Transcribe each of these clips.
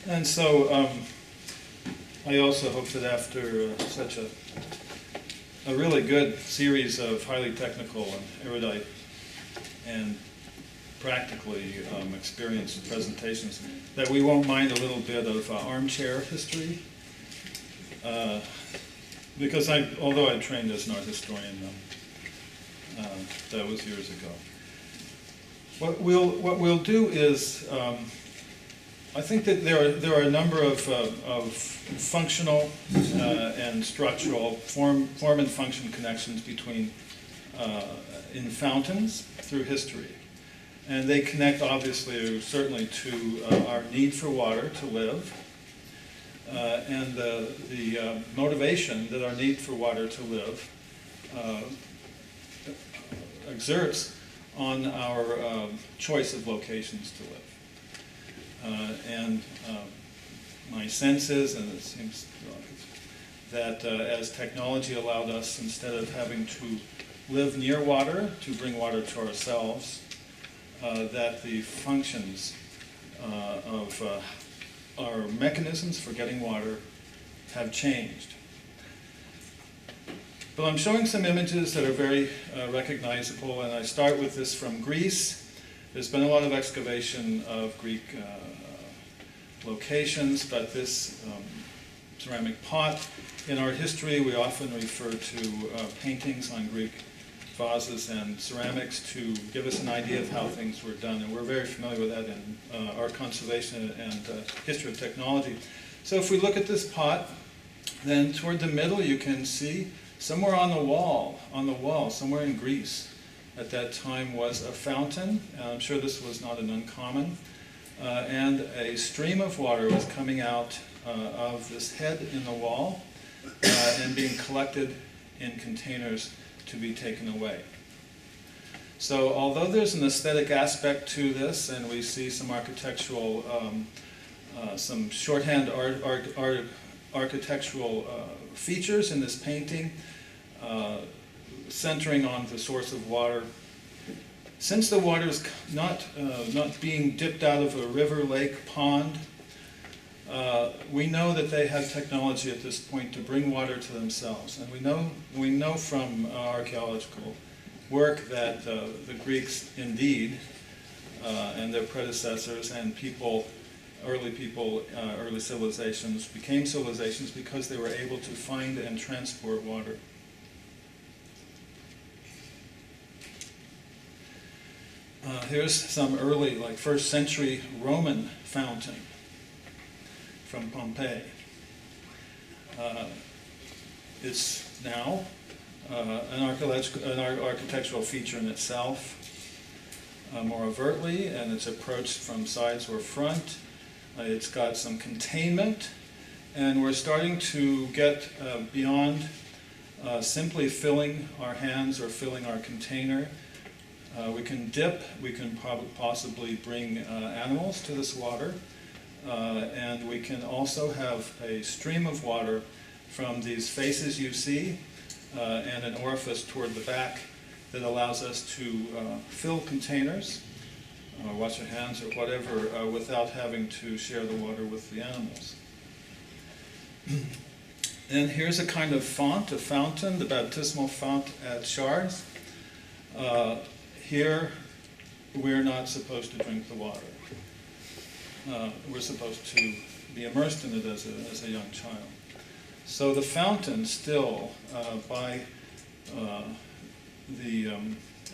And so I also hope that after such a really good series of highly technical and erudite and practically experienced presentations, that we won't mind a little bit of armchair history. Because although I trained as an art historian, that was years ago. What we'll do is, I think that there are a number of functional and structural form and function connections between in fountains through history, and they connect obviously certainly to our need for water to live, and the motivation that our need for water to live exerts on our choice of locations to live. And my sense is, and it seems that as technology allowed us, instead of having to live near water to bring water to ourselves, that the functions of our mechanisms for getting water have changed. But I'm showing some images that are very recognizable, and I start with this from Greece. There's been a lot of excavation of Greek locations, but this ceramic pot, in our history we often refer to paintings on Greek vases and ceramics to give us an idea of how things were done, and we're very familiar with that in our conservation and history of technology. So if we look at this pot, then toward the middle you can see somewhere on the wall, somewhere in Greece at that time was a fountain. I'm sure this was not an uncommon. And a stream of water was coming out of this head in the wall and being collected in containers to be taken away. So although there's an aesthetic aspect to this, and we see some architectural, some shorthand architectural features in this painting, centering on the source of water. Since the water is not being dipped out of a river, lake, pond, we know that they had technology at this point to bring water to themselves. And we know from archaeological work that the Greeks indeed, and their predecessors and early civilizations became civilizations because they were able to find and transport water. Here's some early, like 1st century Roman fountain from Pompeii. It's now an architectural feature in itself, more overtly, and it's approached from sides or front. It's got some containment, and we're starting to get beyond simply filling our hands or filling our container. We can dip, we can possibly bring animals to this water, and we can also have a stream of water from these faces you see, and an orifice toward the back that allows us to fill containers, wash our hands or whatever, without having to share the water with the animals. And here's a kind of font, a fountain, the baptismal font at Chartres. Here, we're not supposed to drink the water. We're supposed to be immersed in it as a young child. So the fountain still, by the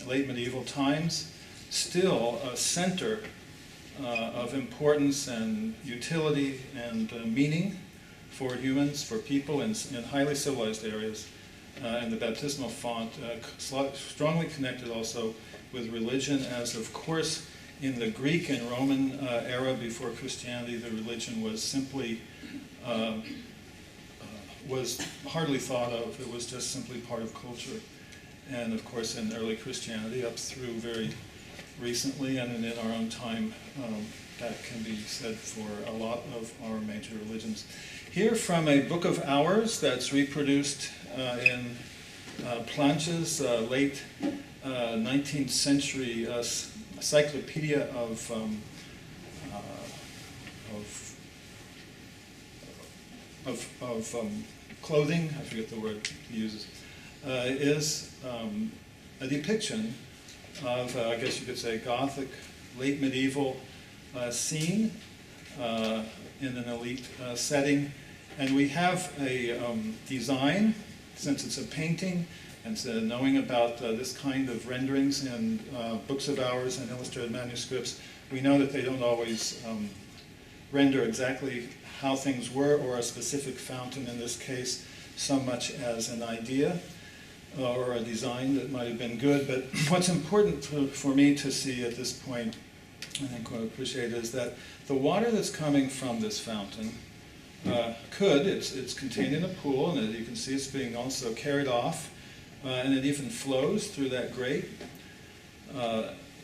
late medieval times, still a center of importance and utility and meaning for humans, for people in highly civilized areas. And the baptismal font strongly connected also with religion, as of course in the Greek and Roman era before Christianity, the religion was simply, was hardly thought of. It was just simply part of culture. And of course in early Christianity, up through very recently and in our own time, that can be said for a lot of our major religions. Here from a book of hours that's reproduced in Planche's late 19th century clothing, I forget the word he uses, is a depiction of, I guess you could say, Gothic, late medieval scene in an elite setting. And we have a design, since it's a painting, and so knowing about this kind of renderings in books of hours and illustrated manuscripts, we know that they don't always render exactly how things were, or a specific fountain in this case, so much as an idea or a design that might have been good. But what's important for me to see at this point, I think what I appreciate, is that the water that's coming from this fountain it's contained in a pool, and as you can see, it's being also carried off, and it even flows through that grate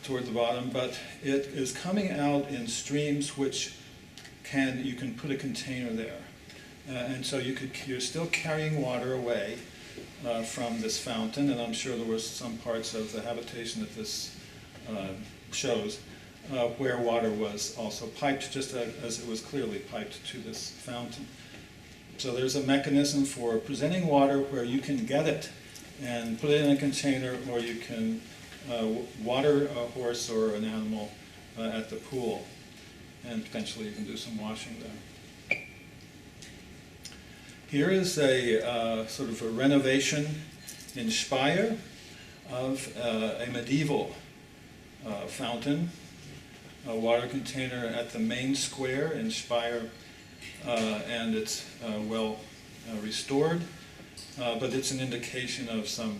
toward the bottom, but it is coming out in streams which you can put a container there. And so you're still carrying water away from this fountain, and I'm sure there were some parts of the habitation that this shows where water was also piped, just as it was clearly piped to this fountain. So there's a mechanism for presenting water where you can get it and put it in a container, or you can water a horse or an animal at the pool, and potentially you can do some washing there. Here is a sort of a renovation in Speyer of a medieval fountain, a water container at the main square in Speyer, and it's well restored, but it's an indication of some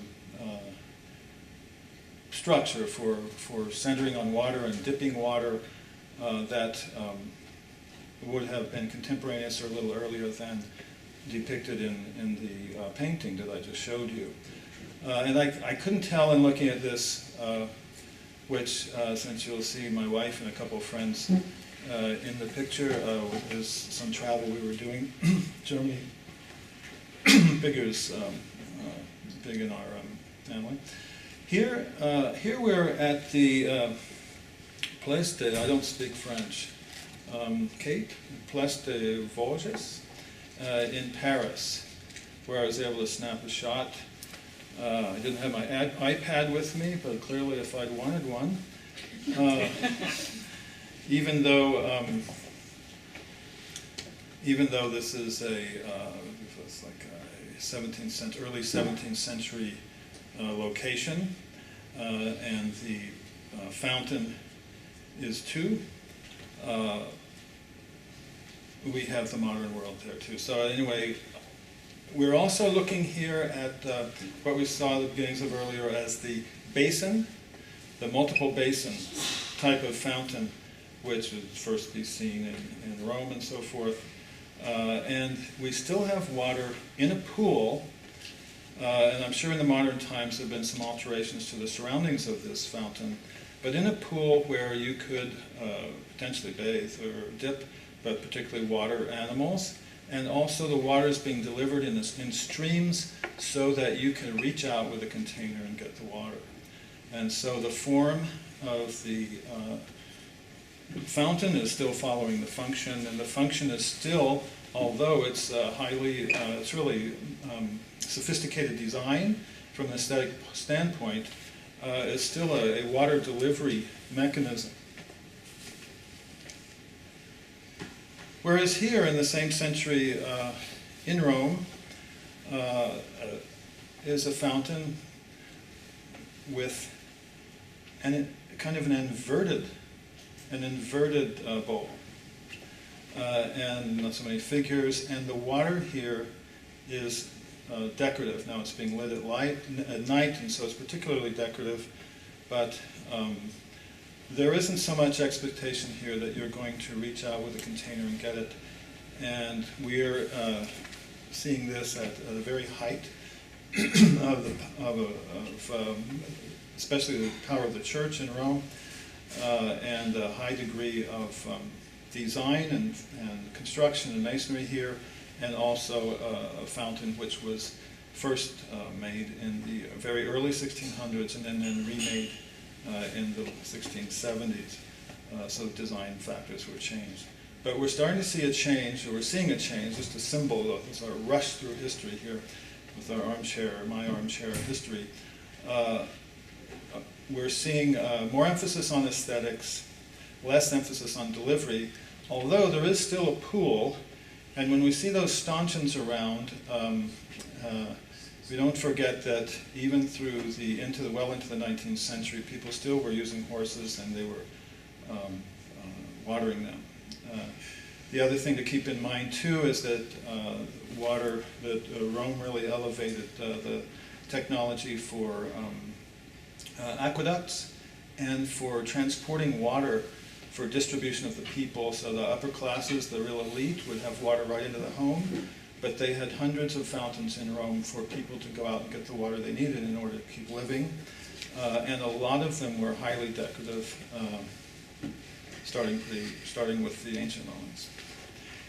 structure for centering on water and dipping water that would have been contemporaneous or a little earlier than depicted in the painting that I just showed you. And I couldn't tell in looking at this which, since you'll see my wife and a couple of friends in the picture, is some travel we were doing. Germany figures big in our family. Here we're at the Place de, I don't speak French, Cape, Place de Vosges in Paris, where I was able to snap a shot. I didn't have my iPad with me, but clearly if I'd wanted one, even though this is it's like a 17th century, early 17th century location, and the fountain is too. We have the modern world there too. So anyway, we're also looking here at what we saw at the beginnings of earlier as the basin, the multiple basin type of fountain, which would first be seen in Rome and so forth. And we still have water in a pool, and I'm sure in the modern times there have been some alterations to the surroundings of this fountain, but in a pool where you could potentially bathe or dip, but particularly water animals. And also the water is being delivered in streams so that you can reach out with a container and get the water. And so the form of the fountain is still following the function, and the function is still, although it's it's really sophisticated design from an aesthetic standpoint, is still a water delivery mechanism. Whereas here in the same century in Rome is a fountain with kind of an inverted bowl and not so many figures, and the water here is decorative. Now it's being lit at night, and so it's particularly decorative, but there isn't so much expectation here that you're going to reach out with a container and get it. And we're seeing this at the very height especially the power of the church in Rome, and a high degree of design and construction and masonry here, and also a fountain which was first made in the very early 1600s and then remade in the 1670s, so design factors were changed. But we're starting to see a change, or we're seeing a change, just a symbol of this, our rush through history here with our armchair, my armchair history. We're seeing more emphasis on aesthetics, less emphasis on delivery, although there is still a pool, and when we see those stanchions around, we don't forget that even through well into the 19th century, people still were using horses and they were watering them. The other thing to keep in mind too is that Rome really elevated the technology for aqueducts and for transporting water for distribution of the people. So the upper classes, the real elite, would have water right into the home, but they had hundreds of fountains in Rome for people to go out and get the water they needed in order to keep living. And a lot of them were highly decorative, starting with the ancient Romans.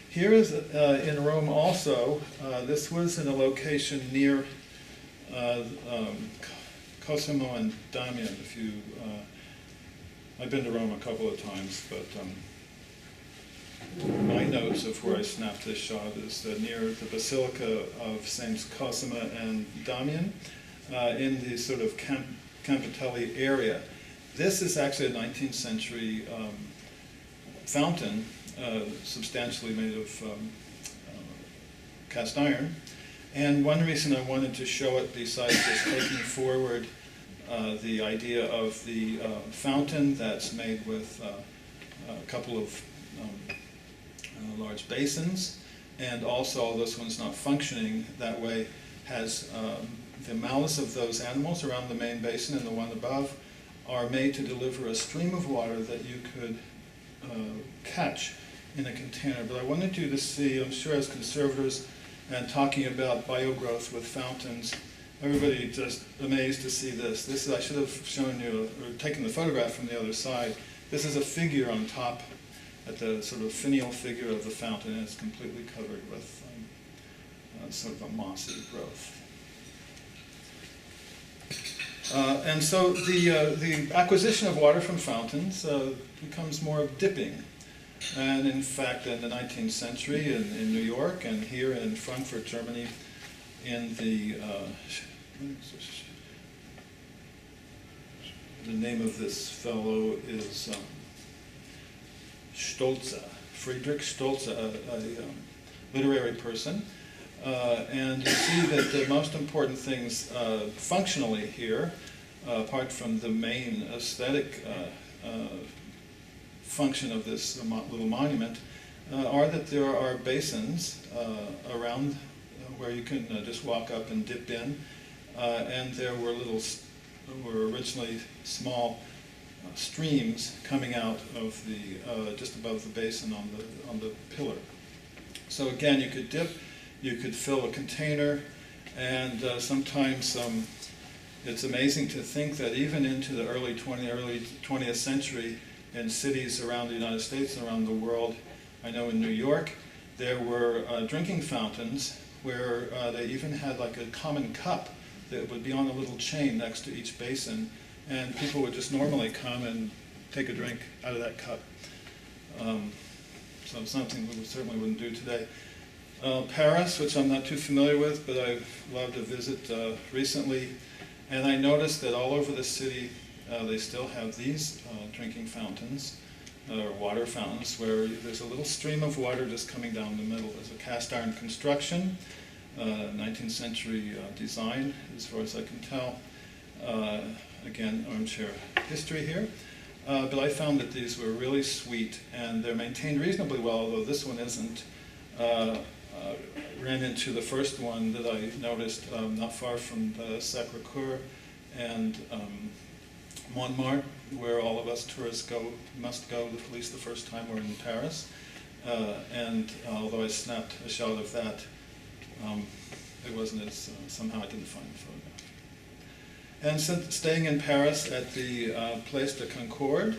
Here is in Rome also, this was in a location near Cosimo and Damian. I've been to Rome a couple of times, but my notes of where I snapped this shot is near the Basilica of Saints Cosima and Damian in the sort of Campitelli area. This is actually a 19th century fountain, substantially made of cast iron. And one reason I wanted to show it, besides just taking forward the idea of the fountain that's made with a couple of large basins, and also this one's not functioning that way, has the mouths of those animals around the main basin and the one above are made to deliver a stream of water that you could catch in a container. But I wanted you to see, I'm sure as conservators and talking about biogrowth with fountains, everybody just amazed to see this. This is, I should have shown you, or taken the photograph from the other side. This is a figure on top, at the sort of finial figure of the fountain, and it's completely covered with sort of a mossy growth. And so the acquisition of water from fountains becomes more of dipping. And in fact, in the 19th century in New York and here in Frankfurt, Germany, in the name of this fellow is Stolze, Friedrich Stolze, a literary person. And you see that the most important things functionally here, apart from the main aesthetic function of this little monument, are that there are basins around where you can just walk up and dip in, and there were originally small streams coming out of the just above the basin on the pillar. So again, you could dip, you could fill a container, and sometimes it's amazing to think that even into the early 20th century, in cities around the United States and around the world, I know in New York, there were drinking fountains where they even had like a common cup that would be on a little chain next to each basin, and people would just normally come and take a drink out of that cup. So it's something we certainly wouldn't do today. Paris, which I'm not too familiar with, but I've loved to visit recently, and I noticed that all over the city they still have these drinking fountains, or water fountains, where there's a little stream of water just coming down the middle. There's a cast iron construction, 19th century design, as far as I can tell. Again, armchair history here. But I found that these were really sweet, and they're maintained reasonably well, although this one isn't. Ran into the first one that I noticed not far from the Sacré-Cœur and Montmartre, where all of us tourists must go at least the first time we're in Paris. And although I snapped a shot of that, it wasn't as, somehow I didn't find the photograph. And since staying in Paris at the Place de Concorde,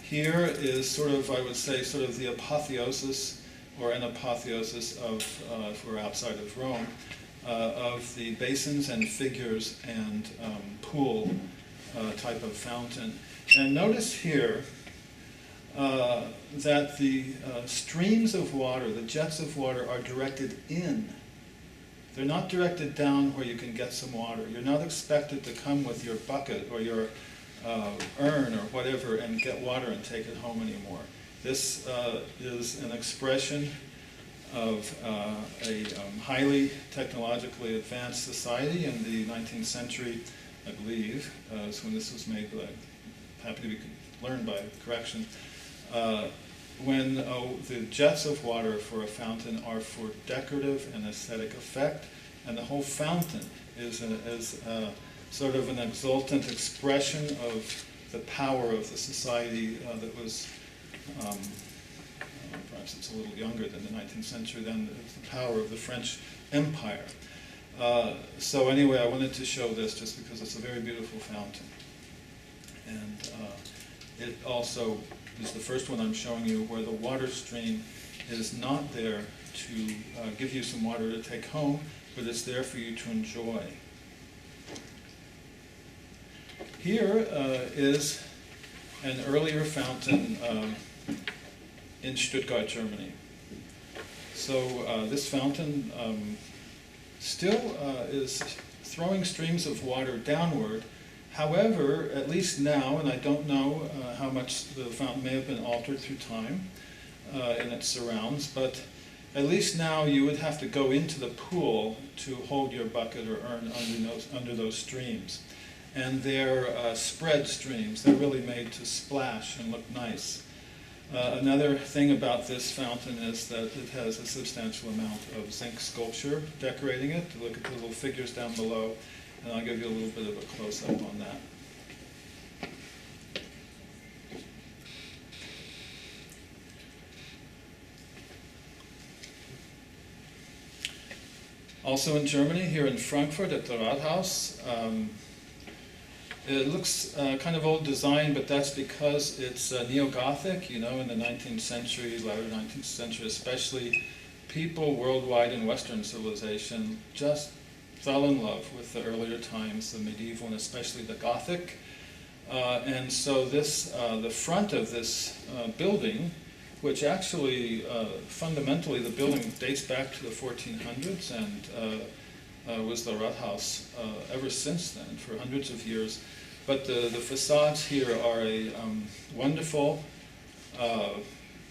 here is sort of, I would say, sort of the apotheosis, or an apotheosis of, if we're outside of Rome, of the basins and figures and pool type of fountain. And notice here, that the streams of water, the jets of water, are directed in. They're not directed down where you can get some water. You're not expected to come with your bucket or your urn or whatever and get water and take it home anymore. This is an expression of a highly technologically advanced society in the 19th century, I believe, is when this was made, but I'm happy to be learned by correction. When the jets of water for a fountain are for decorative and aesthetic effect, and the whole fountain is sort of an exultant expression of the power of the society that was, perhaps it's a little younger than the 19th century, then the power of the French Empire. So anyway, I wanted to show this just because it's a very beautiful fountain. And it also is the first one I'm showing you where the water stream is not there to give you some water to take home, but it's there for you to enjoy. Here is an earlier fountain in Stuttgart, Germany. So this fountain still is throwing streams of water downward. However, at least now, and I don't know how much the fountain may have been altered through time in its surrounds, but at least now you would have to go into the pool to hold your bucket or urn under those streams. And they're spread streams. They're really made to splash and look nice. Another thing about this fountain is that it has a substantial amount of zinc sculpture decorating it. Look at the little figures down below. And I'll give you a little bit of a close-up on that. Also in Germany, here in Frankfurt at the Rathaus, it looks kind of old design, but that's because it's neo-Gothic. You know, in the 19th century, latter 19th century especially, people worldwide in Western civilization just fell in love with the earlier times, the medieval and especially the Gothic. And so this, the front of this building, which actually fundamentally the building dates back to the 1400s and was the Rathaus ever since then for hundreds of years. But the facades here are a wonderful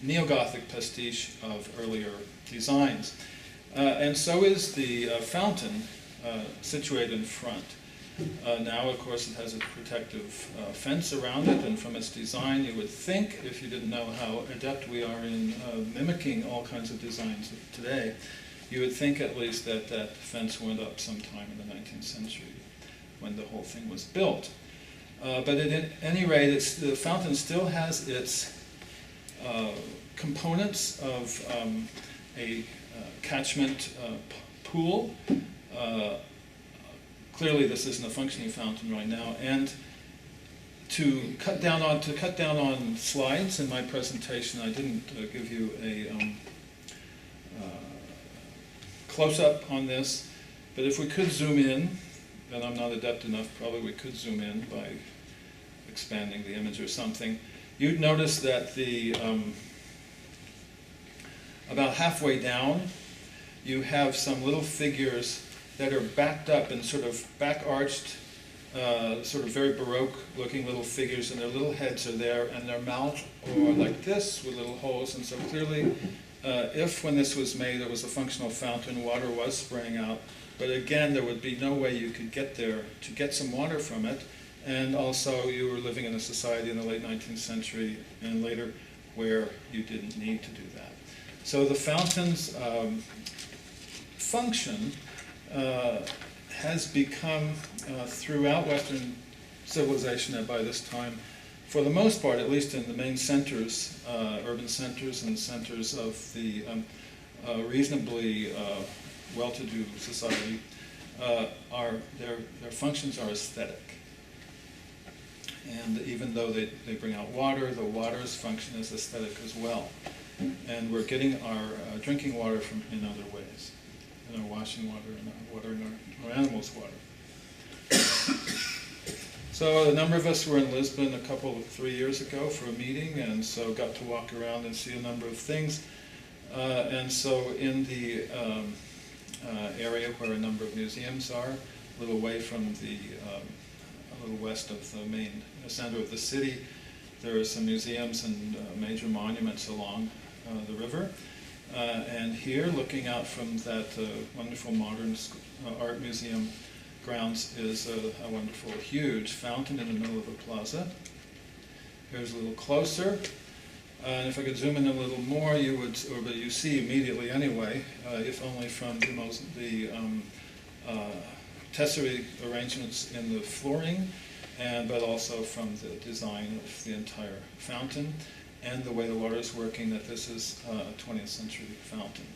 neo-Gothic pastiche of earlier designs. And so is the fountain situated in front. Now, of course, it has a protective fence around it, and from its design, you would think, if you didn't know how adept we are in mimicking all kinds of designs today, you would think at least that that fence went up sometime in the 19th century when the whole thing was built. But at any rate, the fountain still has its components of a catchment pool. Clearly, this isn't a functioning fountain right now, and to cut down on slides in my presentation, I didn't give you a close-up on this, but if we could zoom in, and I'm not adept enough, probably we could zoom in by expanding the image or something, you'd notice that the about halfway down, you have some little figures that are backed up and sort of back-arched, sort of very Baroque-looking little figures, and their little heads are there, and their mouths are like this with little holes. And so clearly, if when this was made it was a functional fountain, water was spraying out. But again, there would be no way you could get there to get some water from it. And also, you were living in a society in the late 19th century and later where you didn't need to do that. So the fountain's function has become throughout Western civilization and by this time, for the most part, at least in the main centers, urban centers and centers of the reasonably well-to-do society, their functions are aesthetic. And even though they bring out water, the water's function is aesthetic as well. And we're getting our drinking water in other ways. In our washing water, in our water, in our animals' water. So a number of us were in Lisbon 3 years ago for a meeting, and so got to walk around and see a number of things. And so in the area where a number of museums are, a little away from the, a little west of the main center of the city, there are some museums and major monuments along the river. And here, looking out from that wonderful modern art museum grounds, is a wonderful, huge fountain in the middle of a plaza. Here's a little closer. And if I could zoom in a little more, you would, but you see immediately anyway, if only from the tesserae arrangements in the flooring, but also from the design of the entire fountain and the way the water is working, that this is a 20th century fountain.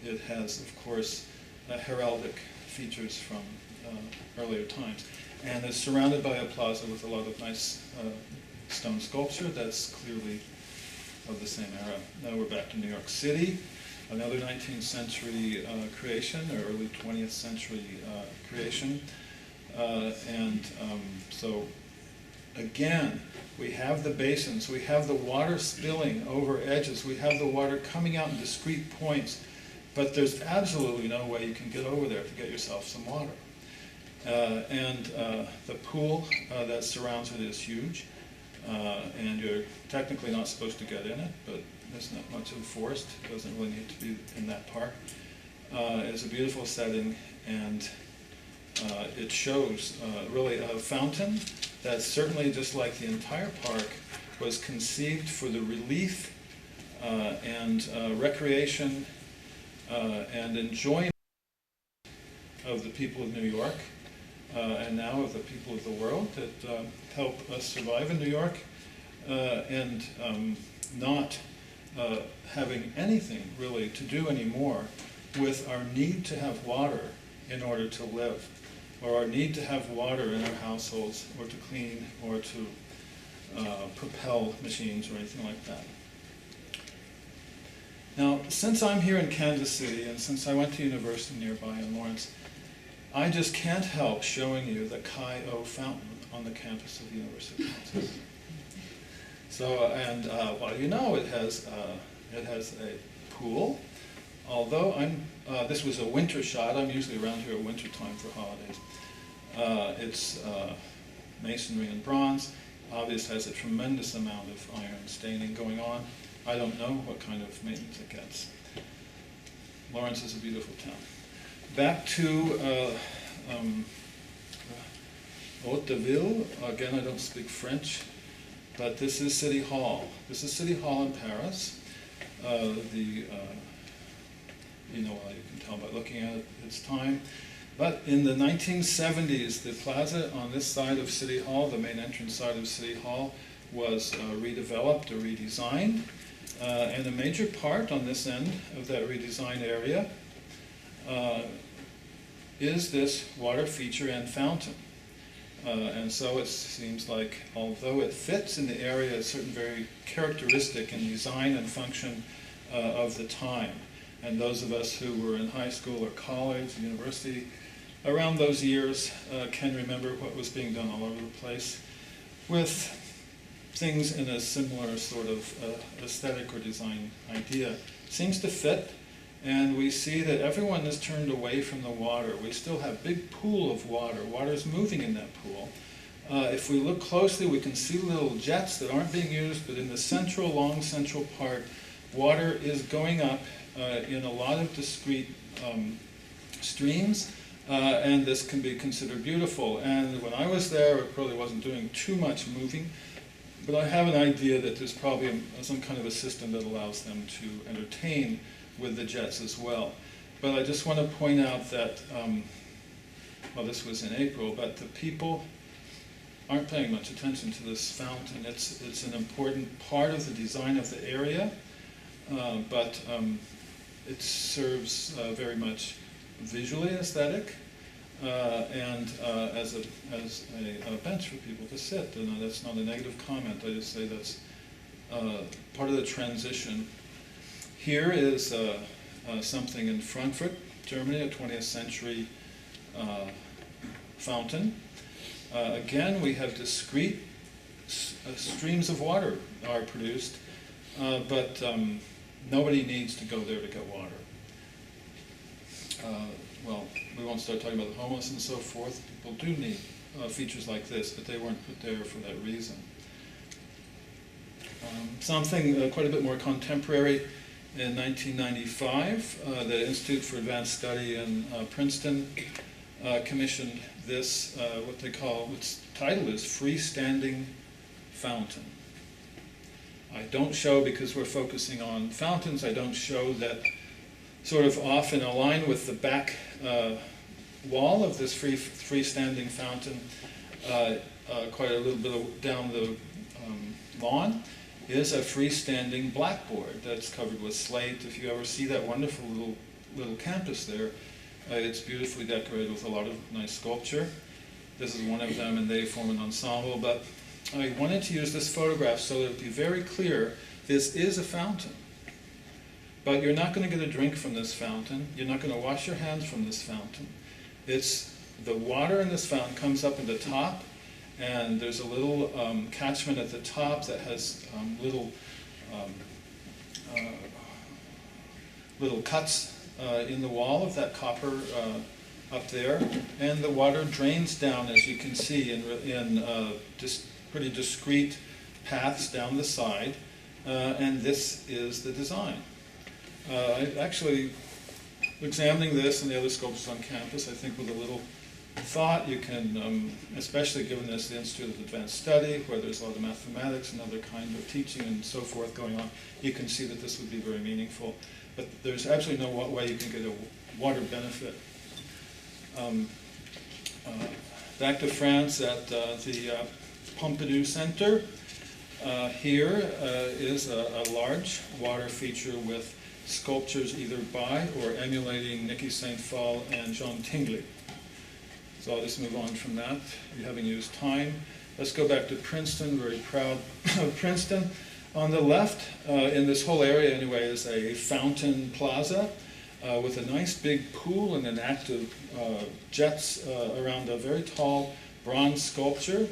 It has, of course, heraldic features from earlier times, and it's surrounded by a plaza with a lot of nice stone sculpture that's clearly of the same era. Now we're back to New York City, another 19th century creation, or early 20th century creation. So again, we have the basins, we have the water spilling over edges, we have the water coming out in discrete points, but there's absolutely no way you can get over there to get yourself some water. The pool that surrounds it is huge, and you're technically not supposed to get in it, but it's not much enforced. It doesn't really need to be in that park. It's a beautiful setting, and it shows really a fountain that, certainly just like the entire park, was conceived for the relief and recreation and enjoyment of the people of New York, and now of the people of the world that help us survive in New York, and not having anything really to do anymore with our need to have water in order to live, or our need to have water in our households, or to clean, or to propel machines, or anything like that. Now, since I'm here in Kansas City, and since I went to university nearby in Lawrence, I just can't help showing you the Chi-O fountain on the campus of the University of Kansas. So, well, you know, it has a pool. Although this was a winter shot, I'm usually around here at winter time for holidays. It's masonry and bronze. Obviously has a tremendous amount of iron staining going on. I don't know what kind of maintenance it gets. Lawrence is a beautiful town. Back to Haute de Ville. Again, I don't speak French, but this is City Hall. This is City Hall in Paris. You know, you can tell by looking at it, its time. But in the 1970s, the plaza on this side of City Hall, the main entrance side of City Hall, was redeveloped or redesigned. And a major part on this end of that redesigned area is this water feature and fountain. And so it seems like, although it fits in the area, it's certain very characteristic in design and function of the time. And those of us who were in high school or college, university, around those years can remember what was being done all over the place with things in a similar sort of aesthetic or design idea. Seems to fit, and we see that everyone is turned away from the water. We still have a big pool of water. Water is moving in that pool. If we look closely, we can see little jets that aren't being used, but in the long central part, water is going up in a lot of discrete streams, and this can be considered beautiful. And when I was there, it probably wasn't doing too much moving, but I have an idea that there's probably some kind of a system that allows them to entertain with the jets as well. But I just want to point out that, well, this was in April, but the people aren't paying much attention to this fountain. It's an important part of the design of the area, but it serves very much visually aesthetic and as a bench for people to sit. And that's not a negative comment. I just say that's part of the transition. Here is something in Frankfurt, Germany, a 20th century fountain. Again, we have discrete streams of water are produced, but nobody needs to go there to get water. Well, we won't start talking about the homeless and so forth. People do need features like this, but they weren't put there for that reason. Something quite a bit more contemporary, in 1995, the Institute for Advanced Study in Princeton commissioned this, what they call, its title is Freestanding Fountain. I don't show, because we're focusing on fountains, I don't show that sort of off in a line with the back wall of this freestanding fountain, quite a little bit down the lawn, is a freestanding blackboard that's covered with slate. If you ever see that wonderful little campus there, it's beautifully decorated with a lot of nice sculpture. This is one of them, and they form an ensemble. But I wanted to use this photograph so that it would be very clear this is a fountain. But you're not going to get a drink from this fountain. You're not going to wash your hands from this fountain. It's the water in this fountain comes up in the top, and there's a little catchment at the top that has little cuts in the wall of that copper up there, and the water drains down, as you can see, in just pretty discrete paths down the side, and this is the design. I actually, examining this and the other sculptures on campus, I think with a little thought you can, especially given this the Institute of Advanced Study, where there's a lot of mathematics and other kind of teaching and so forth going on, you can see that this would be very meaningful. But there's absolutely no way you can get a water benefit. Back to France at the Pompidou Center. Here is a large water feature with sculptures either by or emulating Nicky St. Phal and Jean Tinguely. So I'll just move on from that, you having used time. Let's go back to Princeton, very proud of Princeton. On the left, in this whole area anyway, is a fountain plaza with a nice big pool and an active jets around a very tall bronze sculpture.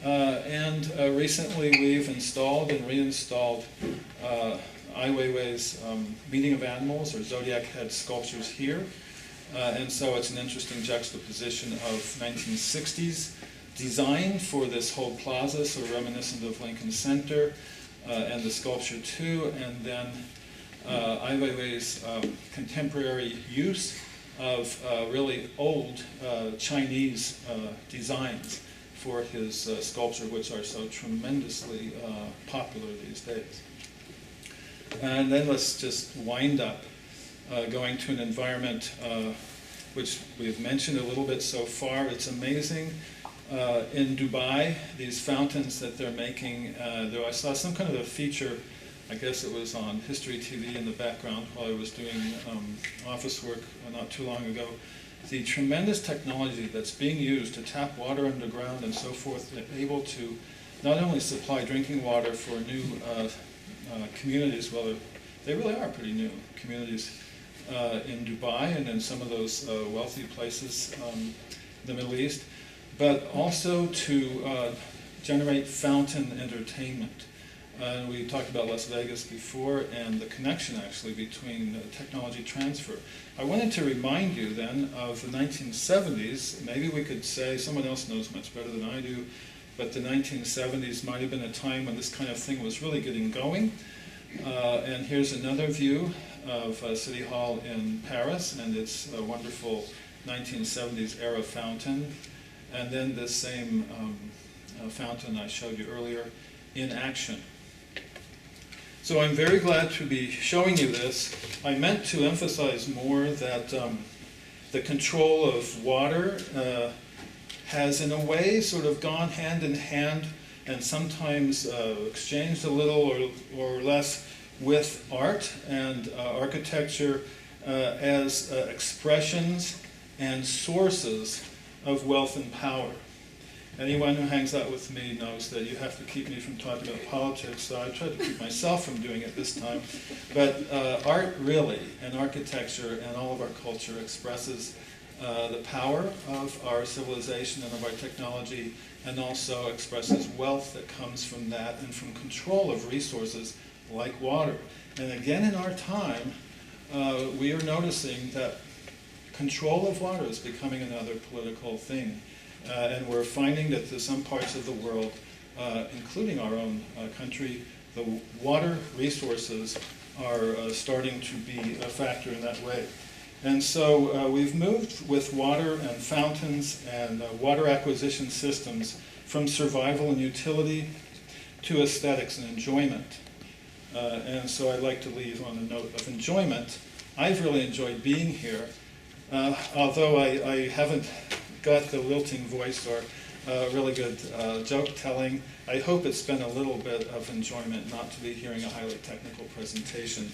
And recently we've installed and reinstalled Ai Weiwei's Meeting of Animals, or Zodiac Head sculptures here. And so it's an interesting juxtaposition of 1960s design for this whole plaza, so reminiscent of Lincoln Center, and the sculpture too, and then Ai Weiwei's contemporary use of really old Chinese designs for his sculpture, which are so tremendously popular these days. And then let's just wind up going to an environment which we've mentioned a little bit so far. It's amazing. In Dubai, these fountains that they're making, I saw some kind of a feature, I guess it was on History TV in the background while I was doing office work not too long ago. The tremendous technology that's being used to tap water underground and so forth, able to not only supply drinking water for new communities, well, they really are pretty new communities in Dubai and in some of those wealthy places in the Middle East, but also to generate fountain entertainment. We talked about Las Vegas before and the connection actually between technology transfer. I wanted to remind you then of the 1970s. Maybe we could say, someone else knows much better than I do, but the 1970s might have been a time when this kind of thing was really getting going. And here's another view of City Hall in Paris and its wonderful 1970s era fountain. And then this same fountain I showed you earlier in action. So I'm very glad to be showing you this. I meant to emphasize more that the control of water has in a way sort of gone hand in hand and sometimes exchanged a little or less with art and architecture as expressions and sources of wealth and power. Anyone who hangs out with me knows that you have to keep me from talking about politics, so I tried to keep myself from doing it this time. But art really, and architecture and all of our culture expresses the power of our civilization and of our technology, and also expresses wealth that comes from that and from control of resources like water. And again, in our time, we are noticing that control of water is becoming another political thing. And we're finding that to some parts of the world, including our own country, the water resources are starting to be a factor in that way. And so we've moved with water and fountains and water acquisition systems from survival and utility to aesthetics and enjoyment. And so I'd like to leave on a note of enjoyment. I've really enjoyed being here, although I haven't got the lilting voice or really good joke telling. I hope it's been a little bit of enjoyment not to be hearing a highly technical presentation.